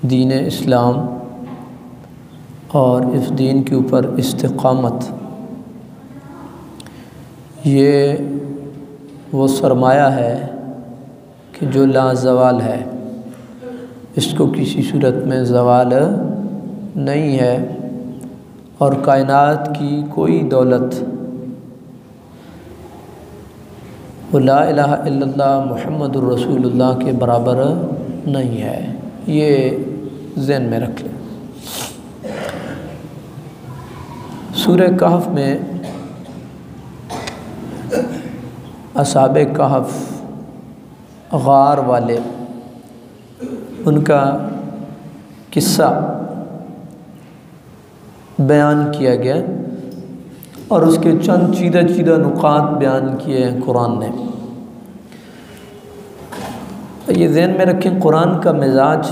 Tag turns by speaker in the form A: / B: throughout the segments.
A: دین اسلام اور اس دین کے اوپر استقامت، یہ وہ سرمایہ ہے کہ جو لا زوال ہے، اس کو کسی صورت میں زوال نہیں ہے، اور کائنات کی کوئی دولت وہ لا الہ الا اللہ محمد الرسول اللہ کے برابر نہیں ہے۔ یہ ذہن میں رکھ لیں۔ سورہ کہف میں اصحاب کہف غار والے، ان کا قصہ بیان کیا گیا اور اس کے چند چیدہ نقاط بیان کیے ہیں قرآن نے۔ یہ ذہن میں رکھیں، قرآن کا مزاج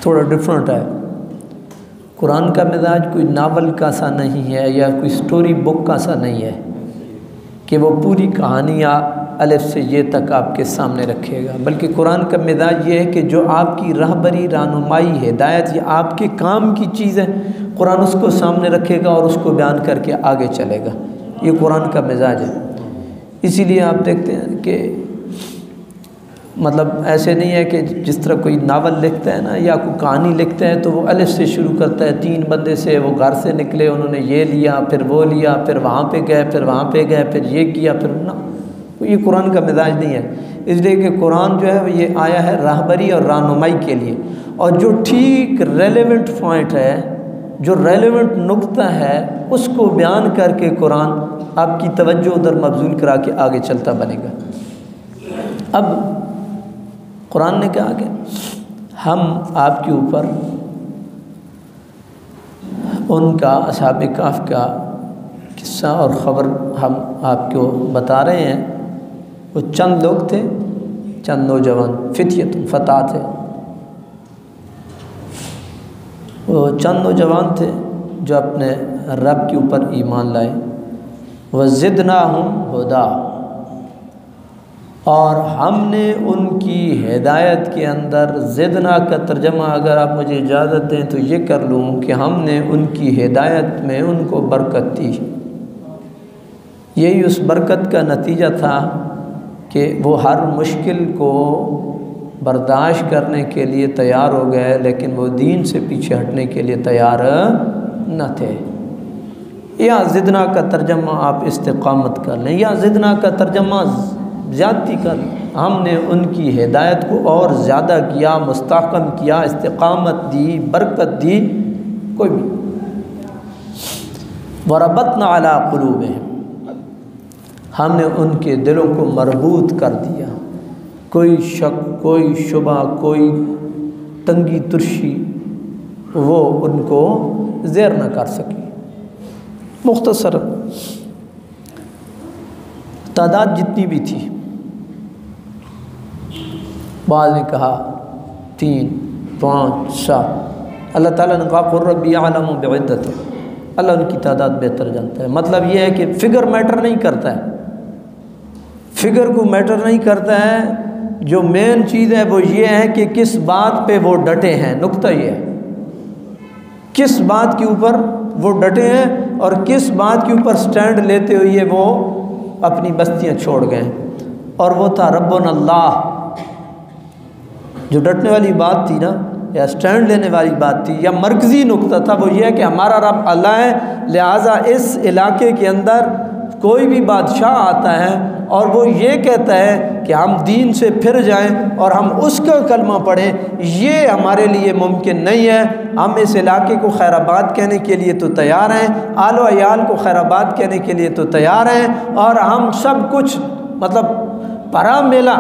A: تھوڑا ڈیفرنٹ ہے۔ قرآن کا مزاج کوئی ناول کا سا نہیں ہے یا کوئی سٹوری بک کا سا نہیں ہے کہ وہ پوری کہانیاں الف سے یہ تک آپ کے سامنے رکھے گا، بلکہ قرآن کا مزاج یہ ہے کہ جو آپ کی رہبری، رہنمائی، ہدایت یا آپ کے کام کی چیز ہے، قرآن اس کو سامنے رکھے گا اور اس کو بیان کر کے آگے چلے گا۔ یہ قرآن کا مزاج ہے۔ اسی لیے آپ دیکھتے ہیں کہ مطلب ایسے نہیں ہے کہ جس طرح کوئی ناول لکھتا ہے نا یا کوئی کہانی لکھتا ہے تو وہ الف سے شروع کرتا ہے، 3 بندے سے وہ گھر سے نکلے، انہوں نے یہ لیا، پھر وہ لیا، پھر وہاں پہ گئے، پھر وہاں پہ گئے، پھر یہ کیا، پھر نہ، یہ قرآن کا مزاج نہیں ہے۔ اس لیے کہ قرآن جو ہے یہ آیا ہے رہبری اور رہنمائی کے لیے، اور جو ٹھیک ریلیونٹ پوائنٹ ہے، جو ریلیونٹ نقطہ ہے، اس کو بیان کر کے قرآن آپ کی توجہ ادھر مبذول کرا کے آگے چلتا بنے گا۔ اب قرآن نے کہا کہ ہم آپ کے اوپر ان کا اصحاب کہف کا قصہ اور خبر ہم آپ کو بتا رہے ہیں۔ وہ چند لوگ تھے، چند نوجوان، فتیۃ فتح تھے، وہ چند نوجوان تھے جو اپنے رب کے اوپر ایمان لائے۔ وَزِدْنَاهُمْ هُدًى، اور ہم نے ان کی ہدایت کے اندر، زدنا کا ترجمہ اگر آپ مجھے اجازت دیں تو یہ کر لوں کہ ہم نے ان کی ہدایت میں ان کو برکت دی۔ یہی اس برکت کا نتیجہ تھا کہ وہ ہر مشکل کو برداشت کرنے کے لیے تیار ہو گئے، لیکن وہ دین سے پیچھے ہٹنے کے لیے تیار نہ تھے۔ یا زدنا کا ترجمہ آپ استقامت کر لیں، یا زدنا کا ترجمہ زیادتی کر لیں۔ ہم نے ان کی ہدایت کو اور زیادہ کیا، مستحکم کیا، استقامت دی، برکت دی، کوئی بھی۔ وَرَبَطْنَا عَلَىٰ قُلُوبِهِمْ، ہم نے ان کے دلوں کو مربوط کر دیا، کوئی شک، کوئی شبہ، کوئی تنگی ترشی وہ ان کو زیر نہ کر سکی۔ مختصر تعداد جتنی بھی تھی، بعض نے کہا 3، 5، 7، اللہ تعالیٰ نے کہا قُلْ رَبِّ أَعْلَمُ بِعِدَّتِهِمْ، اللہ ان کی تعداد بہتر جانتا ہے۔ مطلب یہ ہے کہ فگر میٹر نہیں کرتا ہے، فگر کو میٹر نہیں کرتا ہے، جو مین چیز ہے وہ یہ ہے کہ کس بات پہ وہ ڈٹے ہیں۔ نقطہ یہ ہے کس بات کے اوپر وہ ڈٹے ہیں اور کس بات کے اوپر سٹینڈ لیتے ہوئے وہ اپنی بستیاں چھوڑ گئے، اور وہ تھا ربنا اللہ۔ جو ڈٹنے والی بات تھی نا، یا سٹینڈ لینے والی بات تھی، یا مرکزی نقطہ تھا، وہ یہ ہے کہ ہمارا رب اللہ ہے، لہٰذا اس علاقے کے اندر کوئی بھی بادشاہ آتا ہے اور وہ یہ کہتا ہے کہ ہم دین سے پھر جائیں اور ہم اس کا کلمہ پڑھیں، یہ ہمارے لیے ممکن نہیں ہے۔ ہم اس علاقے کو خیر آباد کہنے کے لیے تو تیار ہیں، آل و عیال کو خیر آباد کہنے کے لیے تو تیار ہیں، اور ہم سب کچھ مطلب پرا میلہ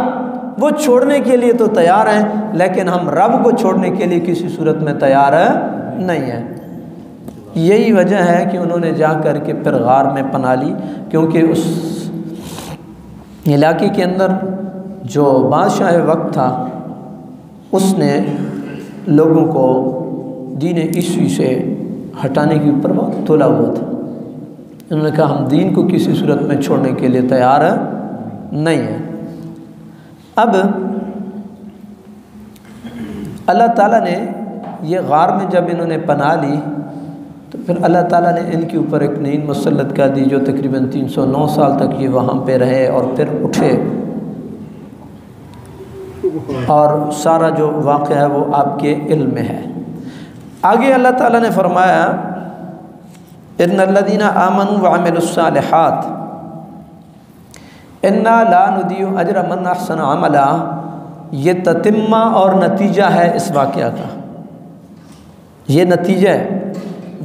A: وہ چھوڑنے کے لیے تو تیار ہیں، لیکن ہم رب کو چھوڑنے کے لیے کسی صورت میں تیار نہیں ہیں۔ یہی وجہ ہے کہ انہوں نے جا کر کے پھر غار میں پناہ لی، کیونکہ اس علاقے کے اندر جو بادشاہ وقت تھا اس نے لوگوں کو دین عیسوی سے ہٹانے کے اوپر بہت تولا ہوا تھا۔ انہوں نے کہا ہم دین کو کسی صورت میں چھوڑنے کے لیے تیار نہیں ہیں۔ اب اللہ تعالیٰ نے یہ غار میں جب انہوں نے پناہ لی تو پھر اللہ تعالیٰ نے ان کے اوپر ایک نیند مسلط کر دی جو تقریباً 309 سال تک یہ وہاں پہ رہے اور پھر اٹھے، اور سارا جو واقعہ ہے وہ آپ کے علم میں ہے۔ آگے اللہ تعالیٰ نے فرمایا ان الذین آمنوا وعملوا الصالحات انا لا نضیع اجر من احسن عملا، یہ تتمہ اور نتیجہ ہے اس واقعہ کا، یہ نتیجہ ہے۔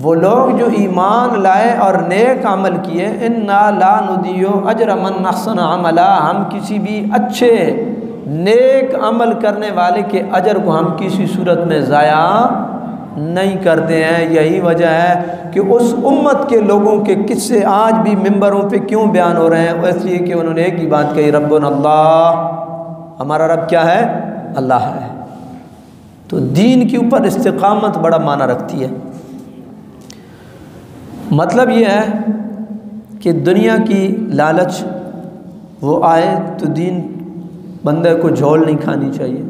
A: وہ لوگ جو ایمان لائے اور نیک عمل کیے، انا لا نضیع اجر من احسن عملا، ہم کسی بھی اچھے نیک عمل کرنے والے کے اجر کو ہم کسی صورت میں ضائع نہیں کرتے ہیں۔ یہی وجہ ہے کہ اس امت کے لوگوں کے قصے آج بھی ممبروں پہ کیوں بیان ہو رہے ہیں، اس لیے کہ انہوں نے ایک ہی بات کہی، ربنا اللہ، ہمارا رب کیا ہے؟ اللہ ہے۔ تو دین کے اوپر استقامت بڑا معنی رکھتی ہے۔ مطلب یہ ہے کہ دنیا کی لالچ وہ آئے تو دین بندے کو جھول نہیں کھانی چاہیے،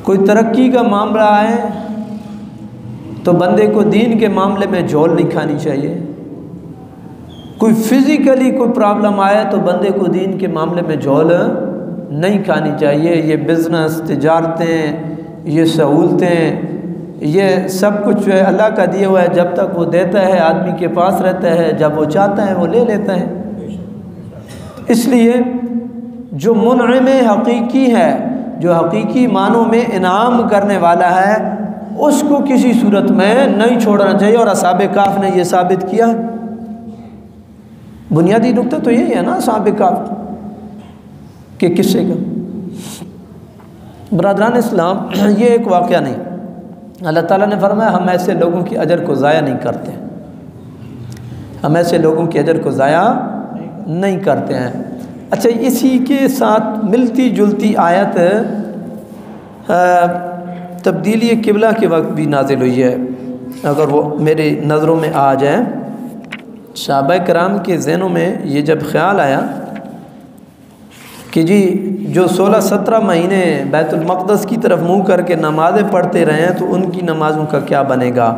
A: کوئی ترقی کا معاملہ آئے تو بندے کو دین کے معاملے میں جھول نہیں کھانی چاہیے، کوئی فزیکلی کوئی پرابلم آئے تو بندے کو دین کے معاملے میں جھول نہیں کھانی چاہیے۔ یہ بزنس، تجارتیں، یہ سہولتیں، یہ سب کچھ جو ہے اللہ کا دیا ہوا ہے، جب تک وہ دیتا ہے آدمی کے پاس رہتا ہے، جب وہ چاہتا ہے وہ لے لیتا ہے۔ اس لیے جو منعم حقیقی ہے، جو حقیقی معنوں میں انعام کرنے والا ہے، اس کو کسی صورت میں نہیں چھوڑنا چاہیے، اور اصحاب کہف نے یہ ثابت کیا۔ بنیادی نقطہ تو یہی ہے نا اصحاب کہف کے قصے کا۔ برادران اسلام، یہ ایک واقعہ نہیں، اللہ تعالیٰ نے فرمایا ہم ایسے لوگوں کی اجر کو ضائع نہیں کرتے، ہم ایسے لوگوں کے اجر کو ضائع نہیں کرتے ہیں۔ اچھا، اسی کے ساتھ ملتی جلتی آیت تبدیلی قبلہ کے وقت بھی نازل ہوئی ہے، اگر وہ میری نظروں میں آ جائے۔ صحابہ کرام کے ذہنوں میں یہ جب خیال آیا کہ جی جو 16-17 مہینے بیت المقدس کی طرف منہ کر کے نمازیں پڑھتے رہے ہیں تو ان کی نمازوں کا کیا بنے گا،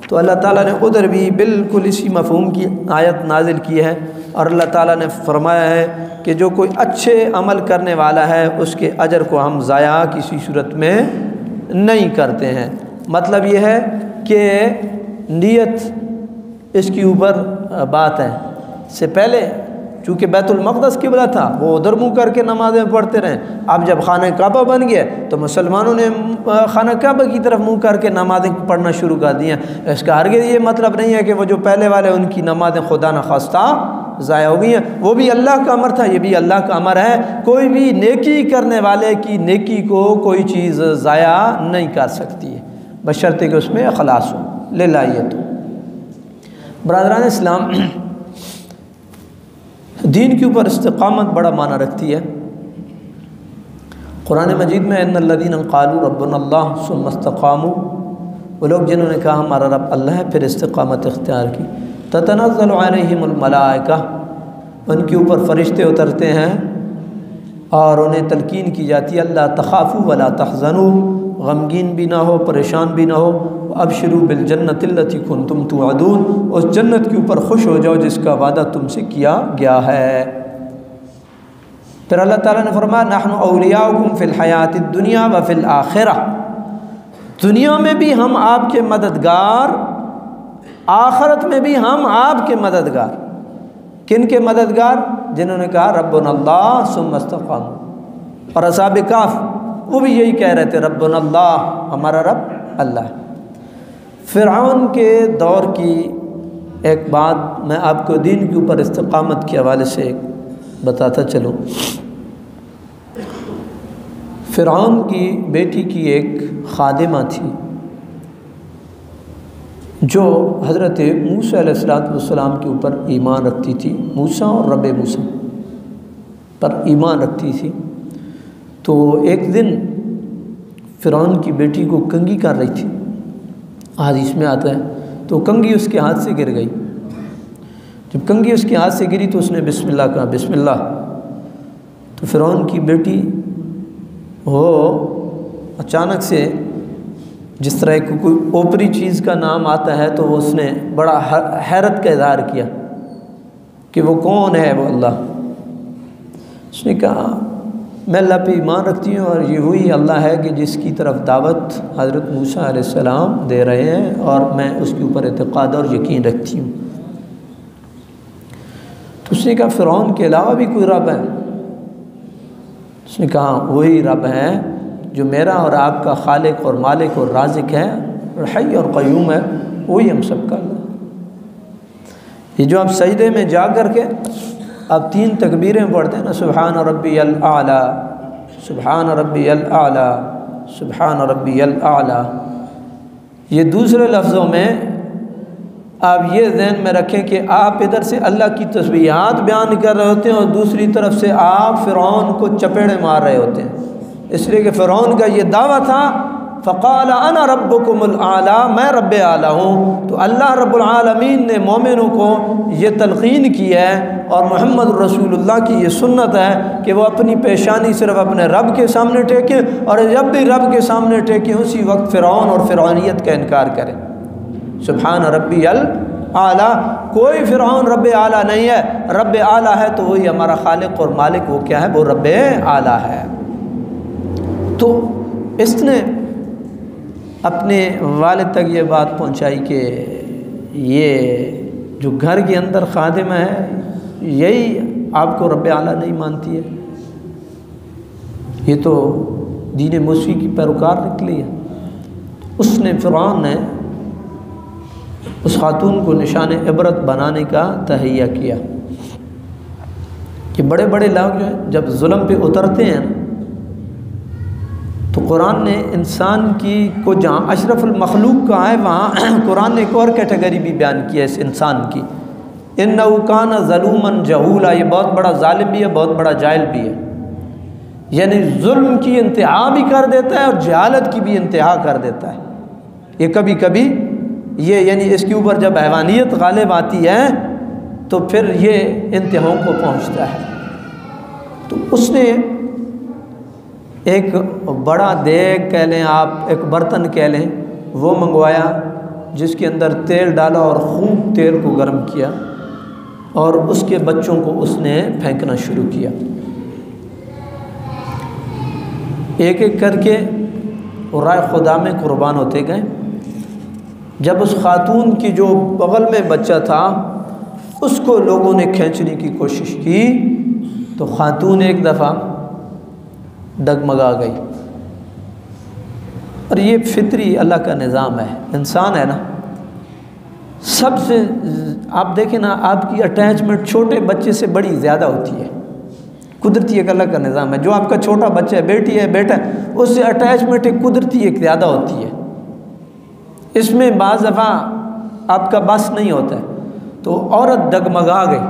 A: تو اللہ تعالیٰ نے ادھر بھی بالکل اسی مفہوم کی آیت نازل کی ہے، اور اللہ تعالیٰ نے فرمایا ہے کہ جو کوئی اچھے عمل کرنے والا ہے اس کے اجر کو ہم ضائع کسی صورت میں نہیں کرتے ہیں۔ مطلب یہ ہے کہ نیت اس کے اوپر بات ہے۔ سے پہلے چونکہ بیت المقدس قبلہ تھا، وہ ادھر منہ کر کے نمازیں پڑھتے رہیں، اب جب خانہ کعبہ بن گیا تو مسلمانوں نے خانہ کعبہ کی طرف منہ کر کے نمازیں پڑھنا شروع کر دی ہیں۔ اس کا ہرگز یہ مطلب نہیں ہے کہ وہ جو پہلے والے ان کی نمازیں خدا نخواستہ ضائع ہو گئی ہیں، وہ بھی اللہ کا امر تھا، یہ بھی اللہ کا امر ہے۔ کوئی بھی نیکی کرنے والے کی نیکی کو کوئی چیز ضائع نہیں کر سکتی ہے، بشرطے کہ اس میں اخلاص ہو للہیت ہو۔ برادران اسلام، دین کے اوپر استقامت بڑا معنی رکھتی ہے۔ قرآن مجید میں ان الذین قالوا ربنا اللہ ثم استقاموا، وہ لوگ جنہوں نے کہا ہمارا رب اللہ ہے پھر استقامت اختیار کی، تتنزل علیہم الملائکہ، ان کے اوپر فرشتے اترتے ہیں اور انہیں تلقین کی جاتی ہے اللہ تخافوا ولا تحزنوا، غمگین بھی نہ ہو، پریشان بھی نہ ہو، ابشروا بالجنۃ التی کنتم توعدون، اس جنت کے اوپر خوش ہو جاؤ جس کا وعدہ تم سے کیا گیا ہے۔ پھر اللہ تعالیٰ نے فرمایا نحن اولیاؤکم فی الحیات الدنیا وفی الآخرہ، دنیا میں بھی ہم آپ کے مددگار، آخرت میں بھی ہم آپ کے مددگار۔ کن کے مددگار؟ جنہوں نے کہا ربنا اللہ ثم استقاموا۔ اور اصحاب کہف وہ بھی یہی کہہ رہے تھے ربنا اللہ، ہمارا رب اللہ۔ فرعون کے دور کی ایک بات میں آپ کو دین کے اوپر استقامت کے حوالے سے بتاتا چلوں۔ فرعون کی بیٹی کی ایک خادمہ تھی جو حضرت موسیٰ علیہ السلام کے اوپر ایمان رکھتی تھی، موسیٰ اور رب موسیٰ پر ایمان رکھتی تھی۔ تو ایک دن فرعون کی بیٹی کو کنگھی کر رہی تھی، حدیث میں آتا ہے، تو کنگھی اس کے ہاتھ سے گر گئی۔ جب کنگھی اس کے ہاتھ سے گری تو اس نے بسم اللہ کہا، بسم اللہ۔ تو فرعون کی بیٹی وہ اچانک سے جس طرح کوئی اوپری چیز کا نام آتا ہے تو اس نے بڑا حیرت کا اظہار کیا کہ وہ کون ہے وہ اللہ۔ اس نے کہا میں اللہ پہ ایمان رکھتی ہوں اور یہ وہی اللہ ہے کہ جس کی طرف دعوت حضرت موسیٰ علیہ السلام دے رہے ہیں اور میں اس کے اوپر اعتقاد اور یقین رکھتی ہوں۔ تو اس نے کہا فرعون کے علاوہ بھی کوئی رب ہے؟ اس نے کہا وہی رب ہے جو میرا اور آپ کا خالق اور مالک اور رازق ہے اور حی اور قیوم ہے، وہی ہم سب کا اللہ۔ یہ جو آپ سجدے میں جا کر کے آپ 3 تکبیریں پڑھتے ہیں نا، سبحان ربی الاعلیٰ، سبحان ربی الاعلیٰ، سبحان ربی الاعلیٰ، یہ دوسرے لفظوں میں آپ یہ ذہن میں رکھیں کہ آپ ادھر سے اللہ کی تسبیحات بیان کر رہے ہوتے ہیں اور دوسری طرف سے آپ فرعون کو چپیڑے مار رہے ہوتے ہیں، اس لیے کہ فرعون کا یہ دعویٰ تھا فقال انا ربکم الاعلیٰ، میں رب اعلیٰ ہوں۔ تو اللہ رب العالمین نے مومنوں کو یہ تلقین کی ہے اور محمد رسول اللہ کی یہ سنت ہے کہ وہ اپنی پیشانی صرف اپنے رب کے سامنے ٹیکیں اور جب بھی رب کے سامنے ٹیکیں اسی وقت فرعون اور فرعونیت کا انکار کریں۔ سبحان ربی الاعلیٰ، کوئی فرعون رب اعلیٰ نہیں ہے، رب اعلیٰ ہے تو وہی ہمارا خالق اور مالک، وہ کیا ہے؟ وہ رب اعلیٰ ہے۔ تو اس نے اپنے والد تک یہ بات پہنچائی کہ یہ جو گھر کے اندر خادم ہے یہی آپ کو رب اعلیٰ نہیں مانتی ہے، یہ تو دین موسیٰ کی پیروکار نکلی ہے۔ اس نے فرعون نے اس خاتون کو نشان عبرت بنانے کا تہیہ کیا کہ بڑے بڑے لوگ جو ہیں جب ظلم پہ اترتے ہیں تو قرآن نے انسان کی کو جہاں اشرف المخلوق کا ہے وہاں قرآن نے ایک اور کیٹیگری بھی بیان کی ہے اس انسان کی، انہ کان ظلوما جہولا، یہ بہت بڑا ظالم بھی ہے، بہت بڑا جاہل بھی ہے، یعنی ظلم کی انتہا بھی کر دیتا ہے اور جہالت کی بھی انتہا کر دیتا ہے۔ یہ کبھی کبھی یہ یعنی اس کے اوپر جب حیوانیت غالب آتی ہے تو پھر یہ انتہاؤں کو پہنچتا ہے۔ تو اس نے ایک بڑا دیگ کہہ لیں آپ، ایک برتن کہہ لیں، وہ منگوایا جس کے اندر تیل ڈالا اور خوب تیل کو گرم کیا اور اس کے بچوں کو اس نے پھینکنا شروع کیا، ایک ایک کر کے رائے خدا میں قربان ہوتے گئے۔ جب اس خاتون کی جو بغل میں بچہ تھا اس کو لوگوں نے کھینچنے کی کوشش کی تو خاتون ایک دفعہ ڈگمگا گئی، اور یہ فطری اللہ کا نظام ہے، انسان ہے نا، سب سے آپ دیکھیں نا آپ کی اٹیچمنٹ چھوٹے بچے سے بڑی زیادہ ہوتی ہے، قدرتی ایک اللہ کا نظام ہے۔ جو آپ کا چھوٹا بچہ ہے، بیٹی ہے، بیٹا ہے، اس سے اٹیچمنٹ ایک قدرتی ایک زیادہ ہوتی ہے، اس میں بعض دفعہ آپ کا بس نہیں ہوتا ہے۔ تو عورت ڈگمگا گئی،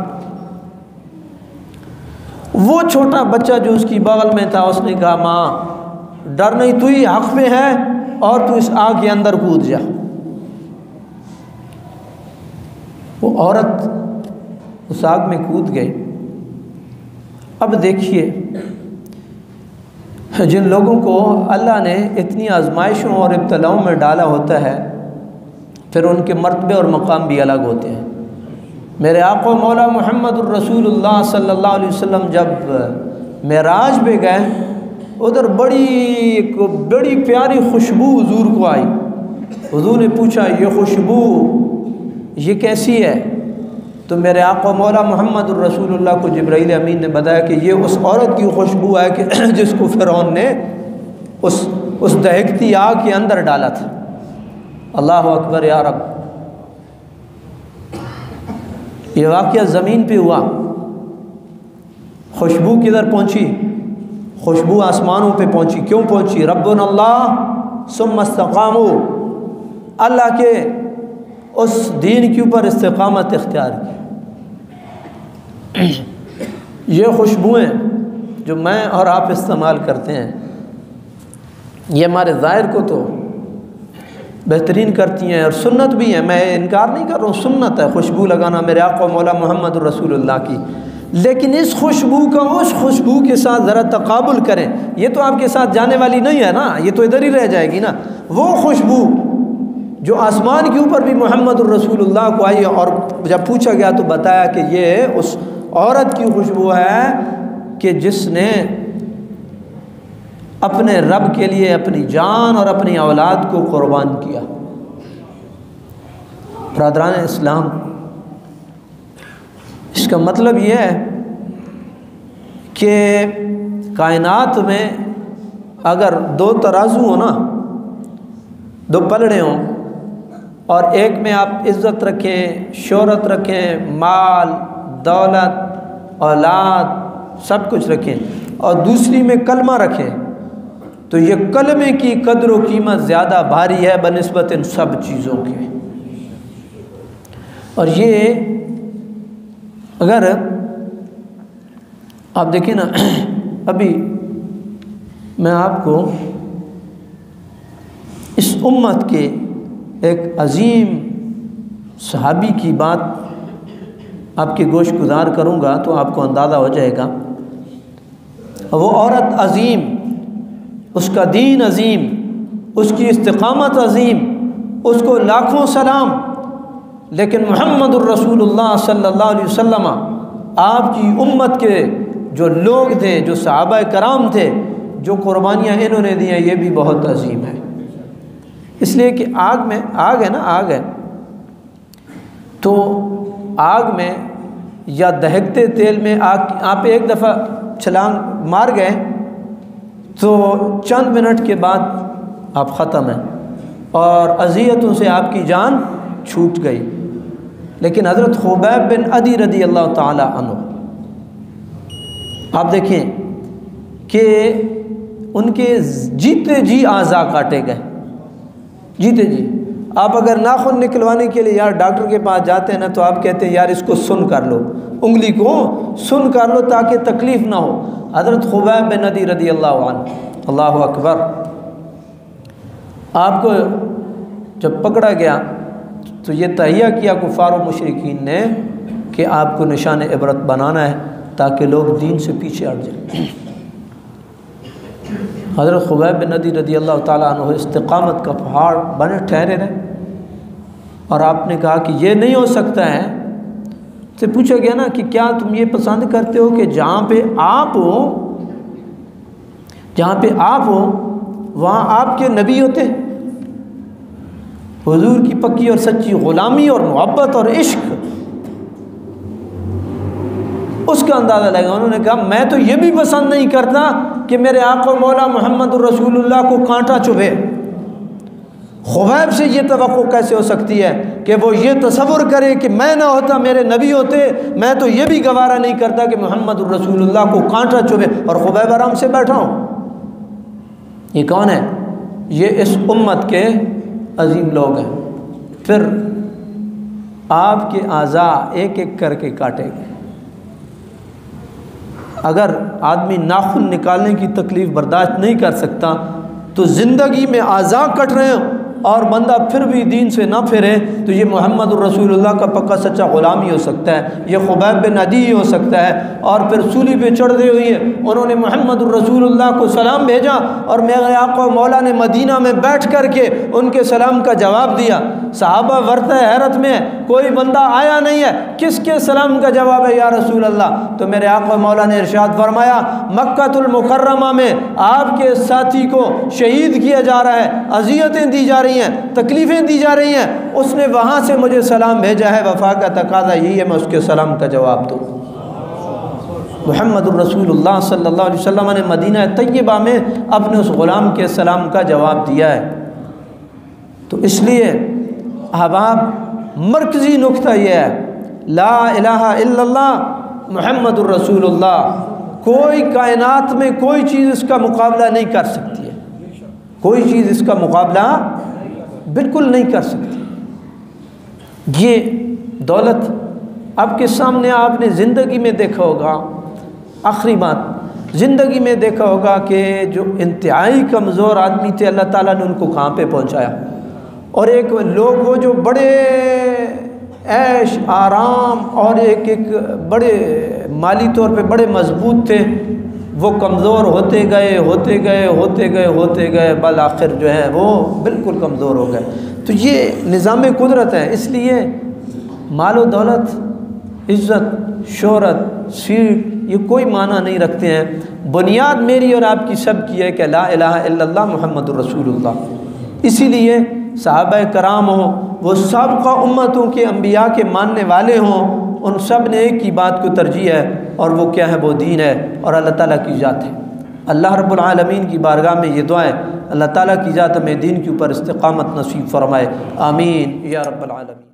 A: وہ چھوٹا بچہ جو اس کی بغل میں تھا اس نے کہا ماں ڈر نہیں، تو ہی حق میں ہے اور تو اس آگ کے اندر کود جا۔ وہ عورت اس آگ میں کود گئی۔ اب دیکھیے جن لوگوں کو اللہ نے اتنی آزمائشوں اور ابتلاؤں میں ڈالا ہوتا ہے پھر ان کے مرتبے اور مقام بھی الگ ہوتے ہیں۔ میرے آقا مولا محمد الرسول اللہ صلی اللہ علیہ وسلم جب معراج پہ گئے ادھر بڑی پیاری خوشبو حضور کو آئی۔ حضور نے پوچھا یہ خوشبو یہ کیسی ہے؟ تو میرے آقا مولا محمد الرسول اللہ کو جبرائیل امین نے بتایا کہ یہ اس عورت کی خوشبو ہے کہ جس کو فرعون نے اس دہکتی آگ کے اندر ڈالا تھا۔ اللہ اکبر یا رب! یہ واقعہ زمین پہ ہوا، خوشبو کدھر پہنچی؟ خوشبو آسمانوں پہ پہنچی۔ کیوں پہنچی؟ ربنا اللہ ثم استقاموا، اللہ کے اس دین کے اوپر استقامت اختیار کی۔ یہ خوشبوئیں جو میں اور آپ استعمال کرتے ہیں یہ ہمارے ظاہر کو تو بہترین کرتی ہیں اور سنت بھی ہے، میں انکار نہیں کر رہا ہوں، سنت ہے خوشبو لگانا میرے آقا مولا محمد الرسول اللہ کی، لیکن اس خوشبو کا اس خوشبو کے ساتھ ذرا تقابل کریں، یہ تو آپ کے ساتھ جانے والی نہیں ہے نا، یہ تو ادھر ہی رہ جائے گی نا۔ وہ خوشبو جو آسمان کے اوپر بھی محمد الرسول اللہ کو آئی، اور جب پوچھا گیا تو بتایا کہ یہ اس عورت کی خوشبو ہے کہ جس نے اپنے رب کے لیے اپنی جان اور اپنی اولاد کو قربان کیا۔ برادران اسلام، اس کا مطلب یہ ہے کہ کائنات میں اگر دو ترازو ہو نا، دو پلڑے ہوں، اور ایک میں آپ عزت رکھیں، شہرت رکھیں، مال دولت اولاد سب کچھ رکھیں، اور دوسری میں کلمہ رکھیں، تو یہ کلمے کی قدر و قیمت زیادہ بھاری ہے بنسبت ان سب چیزوں کے۔ اور یہ اگر آپ دیکھیں نا، ابھی میں آپ کو اس امت کے ایک عظیم صحابی کی بات آپ کے گوش گزار کروں گا تو آپ کو اندازہ ہو جائے گا۔ وہ عورت عظیم، اس کا دین عظیم، اس کی استقامت عظیم، اس کو لاکھوں سلام، لیکن محمد الرسول اللہ صلی اللہ علیہ وسلم، آپ کی امت کے جو لوگ تھے، جو صحابہ کرام تھے، جو قربانیاں انہوں نے دی ہیں، یہ بھی بہت عظیم ہے۔ اس لیے کہ آگ میں، آگ ہے نا، آگ ہے تو آگ میں یا دہکتے تیل میں آپ ایک دفعہ چھلانگ مار گئے تو چند منٹ کے بعد آپ ختم ہیں اور اذیتوں سے آپ کی جان چھوٹ گئی۔ لیکن حضرت خبیب بن عدی رضی اللہ تعالی عنہ، آپ دیکھیں کہ ان کے جیتے جی اعضاء کاٹے گئے، جیتے جی۔ آپ اگر ناخن نکلوانے کے لیے یار ڈاکٹر کے پاس جاتے ہیں نا، تو آپ کہتے ہیں یار اس کو سن کر لو، انگلی کو سن کر لو تاکہ تکلیف نہ ہو۔ حضرت خبیب بن عدی رضی اللہ عنہ، اللہ اکبر، آپ کو جب پکڑا گیا تو یہ تہیہ کیا کفار و مشرکین نے کہ آپ کو نشان عبرت بنانا ہے تاکہ لوگ دین سے پیچھے ہٹ جائیں۔ حضرت خبیب بن عدی رضی اللہ تعالیٰ عنہ استقامت کا پہاڑ بنے ٹھہرے رہے، اور آپ نے کہا کہ یہ نہیں ہو سکتا ہے۔ سے پوچھا گیا نا کہ کیا تم یہ پسند کرتے ہو کہ جہاں پہ آپ ہو، جہاں پہ آپ ہو وہاں آپ کے نبی ہوتے، حضور کی پکی اور سچی غلامی اور محبت اور عشق، اس کا اندازہ لگا۔ انہوں نے کہا میں تو یہ بھی پسند نہیں کرتا کہ میرے آقا و مولا محمد الرسول اللہ کو کانٹا چبھے۔ خبیب سے یہ توقع کیسے ہو سکتی ہے کہ وہ یہ تصور کرے کہ میں نہ ہوتا میرے نبی ہوتے؟ میں تو یہ بھی گوارا نہیں کرتا کہ محمد الرسول اللہ کو کانٹا چبھے، اور خبیب آرام سے بیٹھا ہوں۔ یہ کون ہے؟ یہ اس امت کے عظیم لوگ ہیں۔ پھر آپ کے اعضاء ایک ایک کر کے کاٹے گئے۔ اگر آدمی ناخن نکالنے کی تکلیف برداشت نہیں کر سکتا تو زندگی میں اعضاء کٹ رہے ہوں اور بندہ پھر بھی دین سے نہ پھرے، تو یہ محمد الرسول اللہ کا پکا سچا غلام ہی ہو سکتا ہے، یہ خبیب بن عدی ہی ہو سکتا ہے۔ اور پھر سولی پہ چڑھ گئی ہوئی ہے، انہوں نے محمد الرسول اللہ کو سلام بھیجا، اور میرے آقا و مولا نے مدینہ میں بیٹھ کر کے ان کے سلام کا جواب دیا۔ صحابہ ورطہ حیرت میں، کوئی بندہ آیا نہیں ہے، کس کے سلام کا جواب ہے یا رسول اللہ؟ تو میرے آقا و مولا نے ارشاد فرمایا، مکہ المکرمہ میں آپ کے ساتھی کو شہید کیا جا رہا ہے، اذیتیں دی جا رہی ہیں، تکلیفیں دی جا رہی ہیں، اس نے وہاں سے مجھے سلام بھیجا ہے، وفا کا تقاضا یہی ہے میں اس کے سلام کا جواب دوں۔ محمد الرسول اللہ صلی اللہ علیہ وسلم نے مدینہ طیبہ میں اپنے اس غلام کے سلام کا جواب دیا ہے۔ تو اس لیے احباب، مرکزی نقطہ یہ ہے، لا الہ الا اللہ محمد الرسول اللہ۔ کوئی کائنات میں کوئی چیز اس کا مقابلہ نہیں کر سکتی ہے، کوئی چیز اس کا مقابلہ بالکل نہیں کر سکتی۔ یہ دولت آپ کے سامنے، آپ نے زندگی میں دیکھا ہوگا، آخری بات، زندگی میں دیکھا ہوگا کہ جو انتہائی کمزور آدمی تھے اللہ تعالیٰ نے ان کو کہاں پہ پہنچایا، اور ایک لوگ وہ جو بڑے عیش آرام اور ایک بڑے مالی طور پہ بڑے مضبوط تھے، وہ کمزور ہوتے گئے بالآخر جو ہے وہ بالکل کمزور ہو گئے۔ تو یہ نظام قدرت ہے، اس لیے مال و دولت، عزت، شہرت، سیٹ یہ کوئی معنی نہیں رکھتے ہیں۔ بنیاد میری اور آپ کی سب کی ہے کہ لا الہ الا اللہ محمد الرسول اللہ۔ اسی لیے صحابہ کرام ہوں، وہ سابقہ امتوں کے انبیاء کے ماننے والے ہوں، ان سب نے ایک ہی بات کو ترجیح ہے، اور وہ کیا ہے؟ وہ دین ہے اور اللہ تعالیٰ کی ذات ہے۔ اللہ رب العالمین کی بارگاہ میں یہ دعائیں، اللہ تعالیٰ کی ذات ہمیں دین کے اوپر استقامت نصیب فرمائے، آمین یا رب العالمین۔